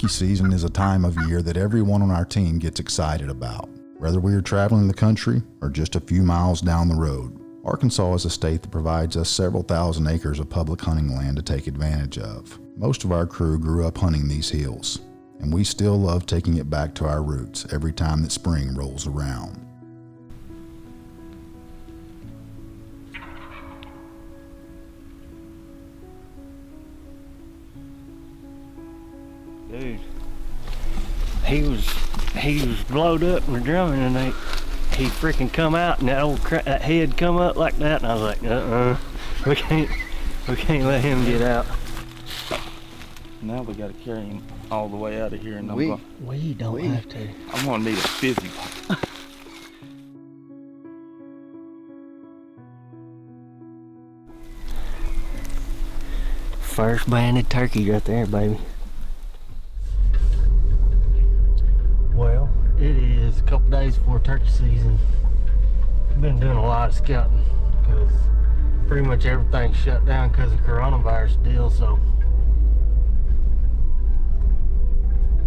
turkey season is a time of year that everyone on our team gets excited about. Whether we are traveling the country or just a few miles down the road, Arkansas is a state that provides us several thousand acres of public hunting land to take advantage of. Most of our crew grew up hunting these hills, and we still love taking it back to our roots every time that spring rolls around. Dude, he was blowed up and drumming, and he freaking come out, and that head come up like that, and I was like, we can't let him get out. Now we got to carry him all the way out of here, and we don't have to. I'm gonna need a fizzy pop. First banded turkey right there, baby. Well, it is a couple days before turkey season. I've been doing a lot of scouting because pretty much everything's shut down because of coronavirus deal. So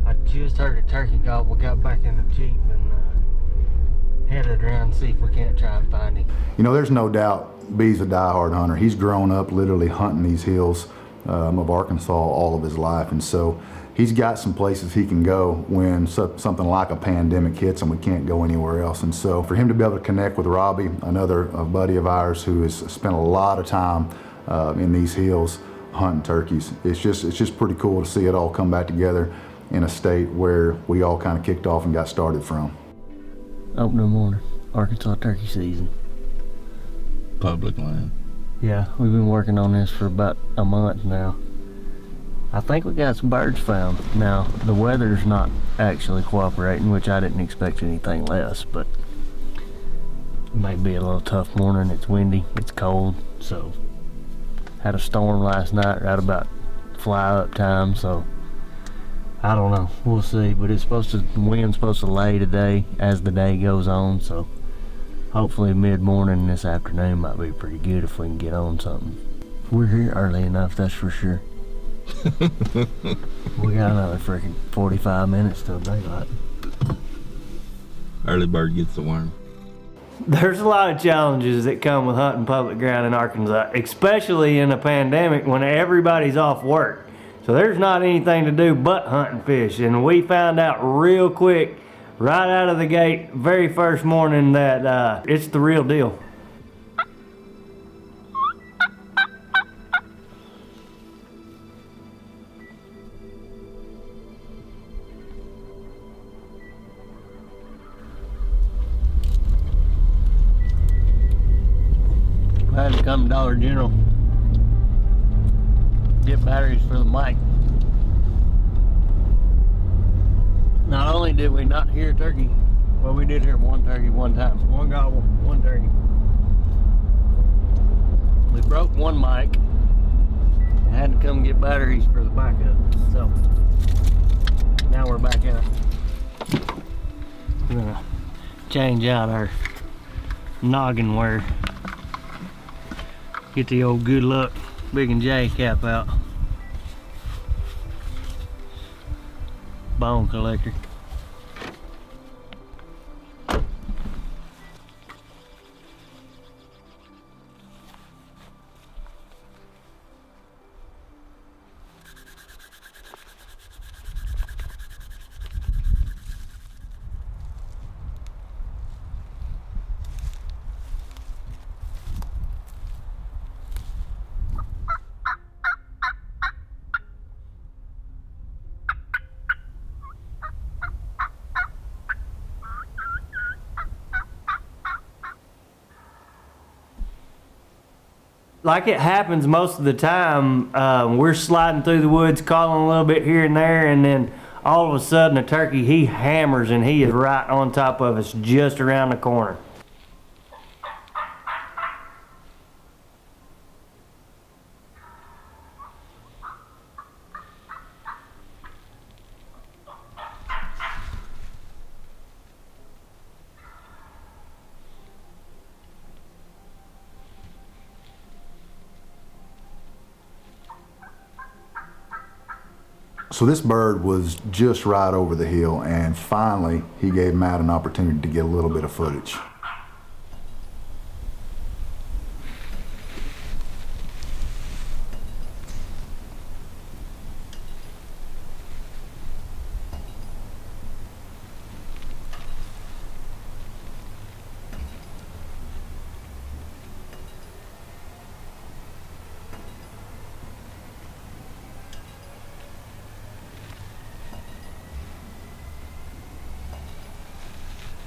I just heard a turkey gobble, got back in the Jeep and headed around to see if we can't try and find him. You know, there's no doubt B's a diehard hunter. He's grown up literally hunting these hills of Arkansas all of his life, and so he's got some places he can go when something like a pandemic hits and we can't go anywhere else. And so for him to be able to connect with Robbie, another buddy of ours who has spent a lot of time in these hills hunting turkeys, it's just pretty cool to see it all come back together in a state where we all kind of kicked off and got started from. Opening morning, Arkansas turkey season. Public land. Yeah, we've been working on this for about a month now. I think we got some birds found. Now, the weather's not actually cooperating, which I didn't expect anything less, but it may be a little tough morning. It's windy, it's cold, so had a storm last night right about fly up time, so I don't know, we'll see. But the wind's supposed to lay today as the day goes on, so hopefully mid-morning this afternoon might be pretty good if we can get on something. We're here early enough, that's for sure. We got another freaking 45 minutes till daylight. Early bird gets the worm. There's a lot of challenges that come with hunting public ground in Arkansas, especially in a pandemic when everybody's off work. So there's not anything to do but hunt and fish. And we found out real quick, right out of the gate, very first morning, that it's the real deal. I had to come to Dollar General, get batteries for the mic. Not only did we not hear a turkey, well, we did hear one turkey one time. One gobble, one turkey. We broke one mic and had to come get batteries for the backup. So now we're back out. We're gonna change out our noggin wear. Get the old good luck Big and J cap out. Bone collector. Like it happens most of the time, we're sliding through the woods, calling a little bit here and there, and then all of a sudden a turkey, he hammers and he is right on top of us, just around the corner. So this bird was just right over the hill, and finally he gave Matt an opportunity to get a little bit of footage.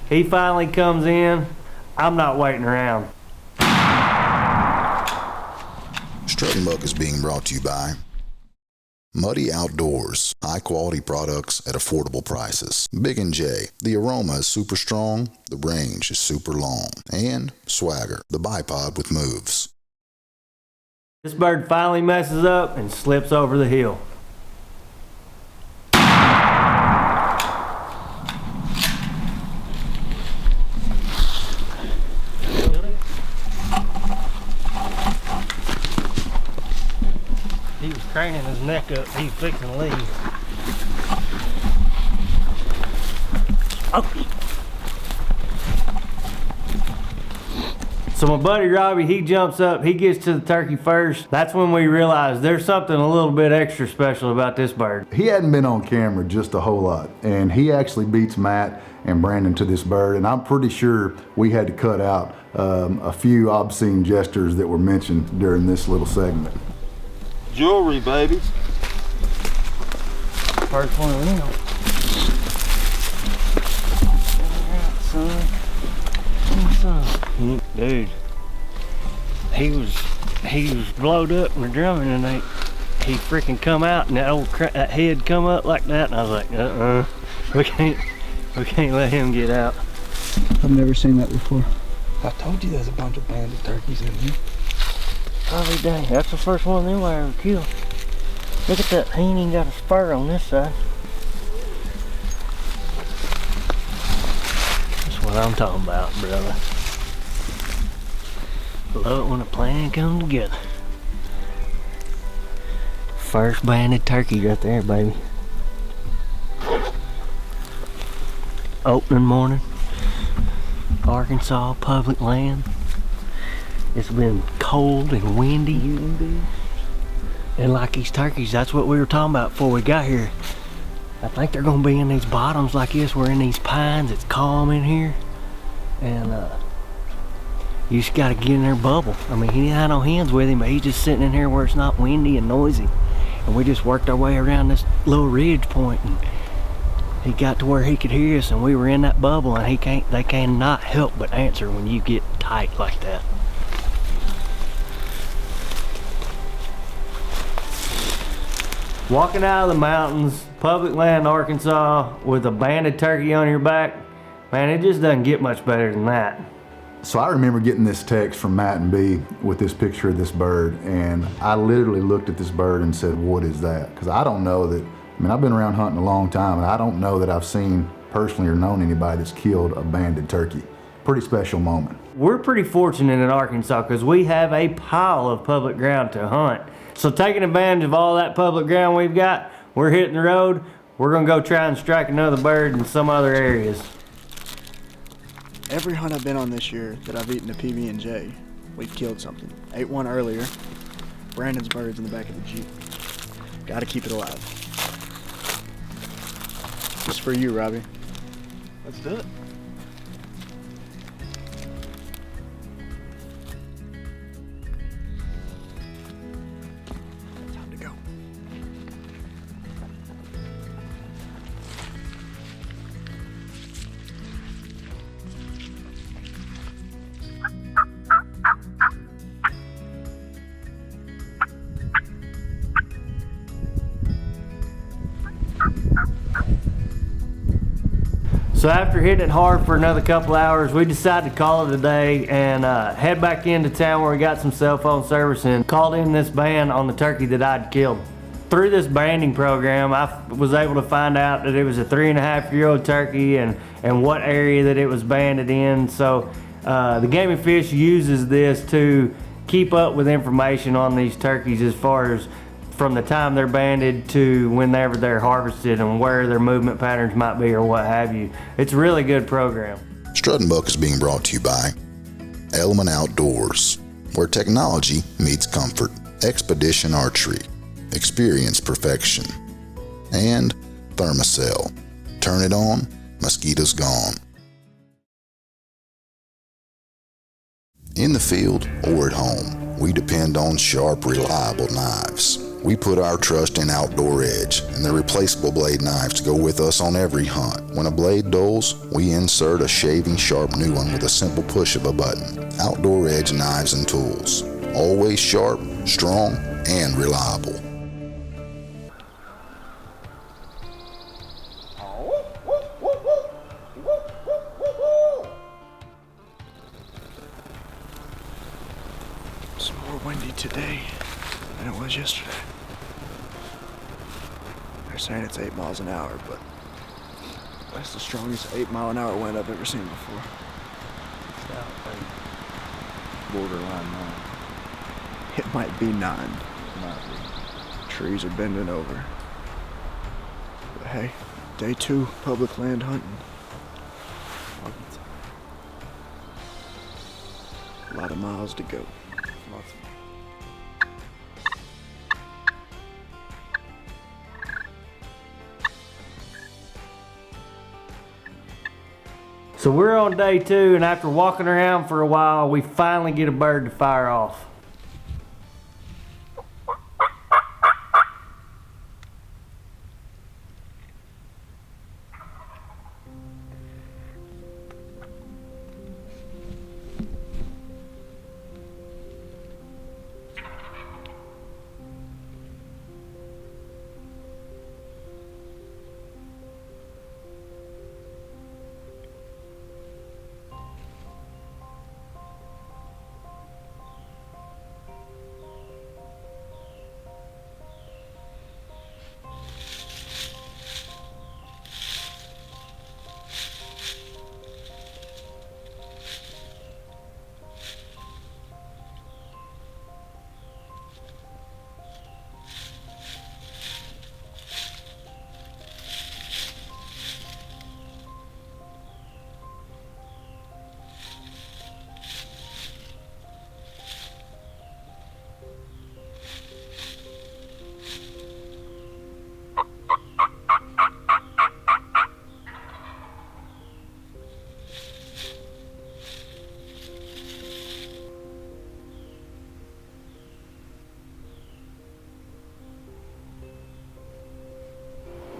He finally comes in. I'm not waiting around. Strut Muck is being brought to you by Muddy Outdoors, high quality products at affordable prices. Big and J, the aroma is super strong, the range is super long. And Swagger, the bipod with moves. This bird finally messes up and slips over the hill. He was craning his neck up. He's fixing to leave. Oh. So my buddy Robbie, he jumps up, he gets to the turkey first. That's when we realized there's something a little bit extra special about this bird. He hadn't been on camera just a whole lot, and he actually beats Matt and Brandon to this bird, and I'm pretty sure we had to cut out a few obscene gestures that were mentioned during this little segment. Jewelry, baby. First one of them. Son. Dude, he was blowed up in the drumming, and he freaking come out, and that head come up like that, and I was like, we can't let him get out. I've never seen that before. I told you there's a bunch of banded turkeys in here. Oh dang, that's the first one of them I ever killed. Look at that, he ain't even got a spur on this side. That's what I'm talking about, brother. Love it when a plan comes together. First banded turkey right there, baby. Opening morning, Arkansas public land. It's been cold and windy. And like these turkeys, that's what we were talking about before we got here. I think they're gonna be in these bottoms like this. We're in these pines, it's calm in here. And you just gotta get in their bubble. I mean, he didn't have no hens with him, but he's just sitting in here where it's not windy and noisy. And we just worked our way around this little ridge point, and he got to where he could hear us, and we were in that bubble, and they cannot help but answer when you get tight like that. Walking out of the mountains, public land, Arkansas, with a banded turkey on your back, man, it just doesn't get much better than that. So I remember getting this text from Matt and B with this picture of this bird, and I literally looked at this bird and said, what is that? Because I don't know that, I mean, I've been around hunting a long time, and I don't know that I've seen personally or known anybody that's killed a banded turkey. Pretty special moment. We're pretty fortunate in Arkansas because we have a pile of public ground to hunt. So taking advantage of all that public ground we've got, we're hitting the road. We're gonna go try and strike another bird in some other areas. Every hunt I've been on this year that I've eaten a PB&J, we've killed something. Ate one earlier. Brandon's bird's in the back of the Jeep. Gotta keep it alive. Just for you, Robbie. Let's do it. Time to go. So after hitting it hard for another couple hours, we decided to call it a day and head back into town where we got some cell phone service and called in this band on the turkey that I'd killed. Through this banding program, I was able to find out that it was a 3.5-year-old turkey and what area that it was banded in. So the Game and Fish uses this to keep up with information on these turkeys as far as from the time they're banded to whenever they're harvested and where their movement patterns might be or what have you. It's a really good program. Strut and Buck is being brought to you by Element Outdoors, where technology meets comfort. Expedition Archery, experience perfection. And Thermacell, turn it on, mosquitoes gone. In the field or at home, we depend on sharp, reliable knives. We put our trust in Outdoor Edge and their replaceable blade knives to go with us on every hunt. When a blade dulls, we insert a shaving sharp new one with a simple push of a button. Outdoor Edge knives and tools. Always sharp, strong, and reliable. It's more windy today than it was yesterday. They're saying it's 8 miles an hour, but that's the strongest 8-mile-an-hour wind I've ever seen before. Borderline 9. It might be 9. Might be. Trees are bending over. But hey, day 2, public land hunting. A lot of miles to go. Lots of So we're on day 2, and after walking around for a while, we finally get a bird to fire off.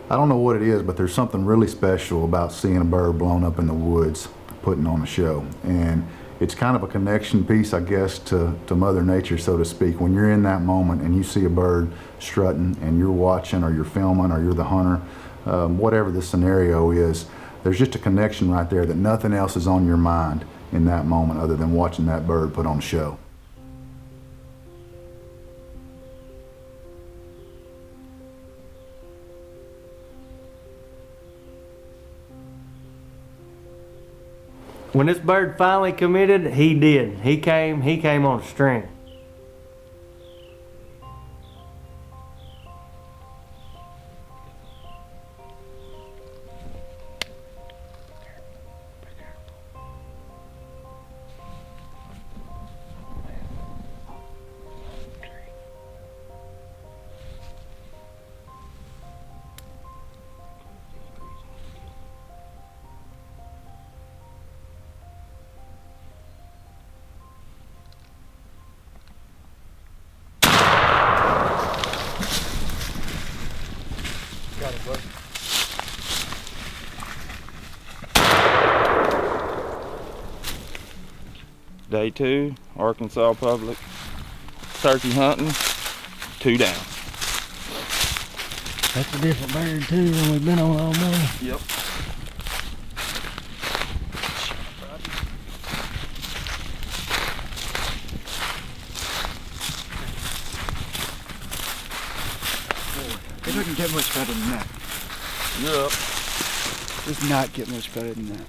I don't know what it is, but there's something really special about seeing a bird blown up in the woods, putting on a show. And it's kind of a connection piece, I guess, to Mother Nature, so to speak. When you're in that moment and you see a bird strutting and you're watching or you're filming or you're the hunter, whatever the scenario is, there's just a connection right there that nothing else is on your mind in that moment other than watching that bird put on a show. When this bird finally committed, he did. He came on a string. Day 2, Arkansas public turkey hunting, 2 down. That's a different bird too than we've been on all morning. Yep. It doesn't get much better than that. You're up. Does not get much better than that.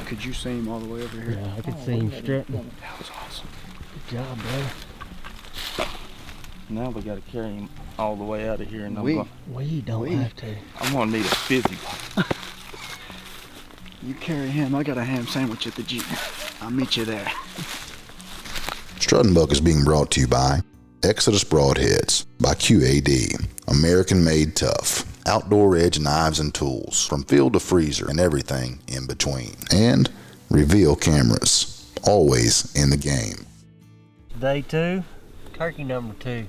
Could you see him all the way over here? Yeah, I could see him strutting. That was awesome. Good job, bro. Now we gotta carry him all the way out of here, and We don't have to. I'm gonna need a fizzy pop. You carry him, I got a ham sandwich at the Jeep. I'll meet you there. Strut Buck is being brought to you by Exodus Broadheads by QAD, American Made Tough, outdoor edge knives and tools from field to freezer and everything in between, and Reveal Cameras, always in the game. Day 2, turkey number 2.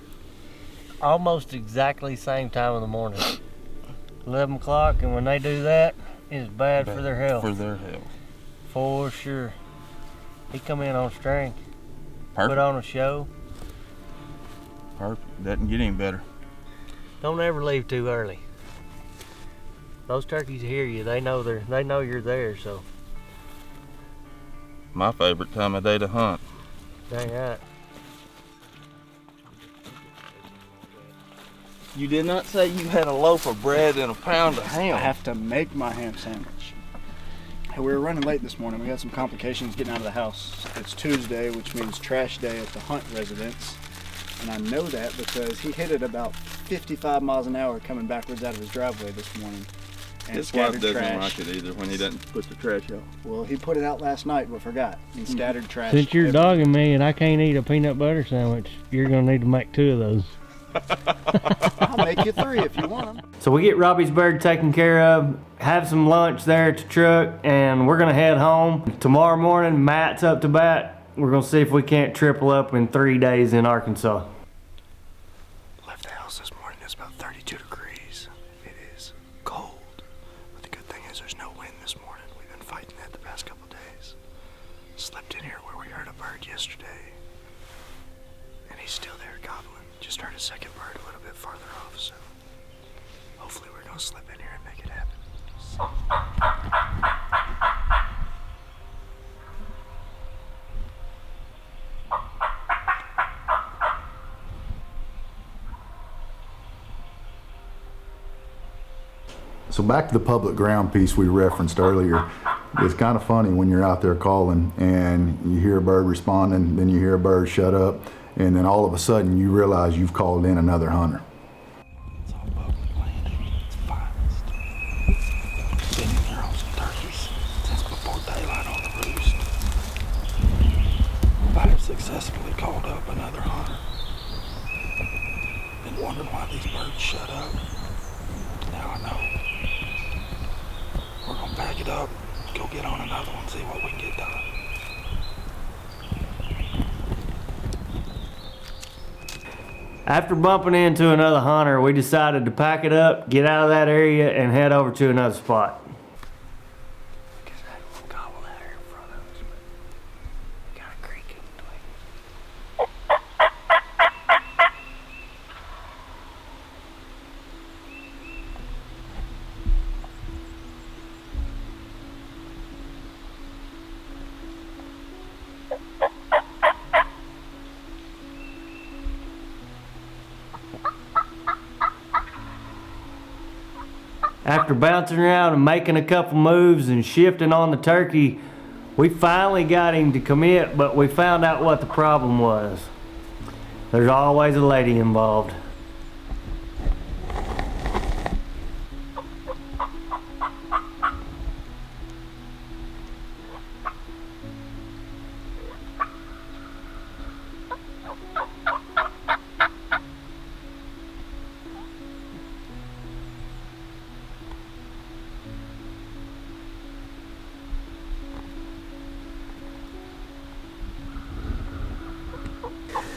Almost exactly same time of the morning. 11 o'clock, and when they do that, it's bad for their health. For their health. For sure. He come in on strength, Perfect. put on a show. Perfect. Doesn't get any better. Don't ever leave too early. Those turkeys hear you. They know you're there. So My favorite time of day to hunt. dang right. You did not say you had a loaf of bread and a pound of ham. I have to make my ham sandwich. Hey, we were running late this morning. We got some complications getting out of the house. It's Tuesday, which means trash day at the Hunt residence. And I know that because he hit it about 55 miles an hour coming backwards out of his driveway this morning. And His wife scattered doesn't trash. like it either when he doesn't put the trash out. Well, he put it out last night but forgot. He scattered trash. Since you're everywhere. dogging me and I can't eat a peanut butter sandwich, you're gonna need to make 2 of those. I'll make you 3 if you want them. So we get Robbie's bird taken care of, have some lunch there at the truck, and we're gonna head home. Tomorrow morning, Matt's up to bat. We're gonna see if we can't triple up in 3 days in Arkansas. Left the house this morning, it's about 32 degrees. It is cold. But the good thing is there's no wind this morning. We've been fighting that the past couple days. Slept in here where we heard a bird yesterday. And he's still there gobbling. Just heard a second bird a little bit farther off, so hopefully we're gonna slip in here and make it happen. So back to the public ground piece we referenced earlier. It's kind of funny when you're out there calling and you hear a bird responding, then you hear a bird shut up, and then all of a sudden you realize you've called in another hunter. It's all public land. It's finest. Been in here on some turkeys since before daylight on the roost. I have successfully called up another hunter. Been wondering why these birds shut up. Now I know. We're gonna pack it up, go get on another one, see what we can get done. After bumping into another hunter, we decided to pack it up, get out of that area, and head over to another spot. After bouncing around and making a couple moves and shifting on the turkey, we finally got him to commit, but we found out what the problem was. There's always a lady involved.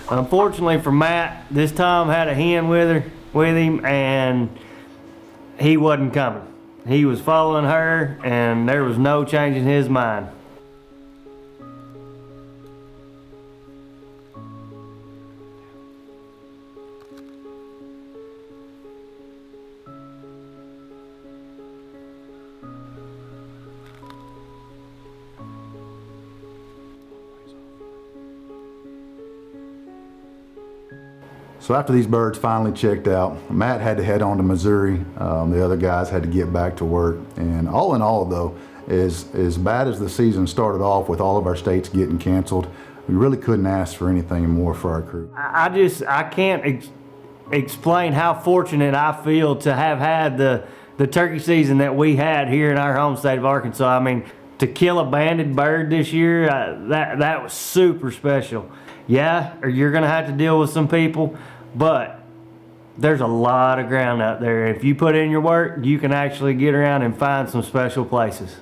Unfortunately for Matt, this Tom had a hen with him, and he wasn't coming. He was following her, and there was no changing his mind. So after these birds finally checked out, Matt had to head on to Missouri. The other guys had to get back to work. And all in all, though, as bad as the season started off with all of our states getting canceled, we really couldn't ask for anything more for our crew. I can't explain how fortunate I feel to have had the turkey season that we had here in our home state of Arkansas. I mean, to kill a banded bird this year, that was super special. Yeah, you're gonna have to deal with some people, but there's a lot of ground out there. If you put in your work, you can actually get around and find some special places.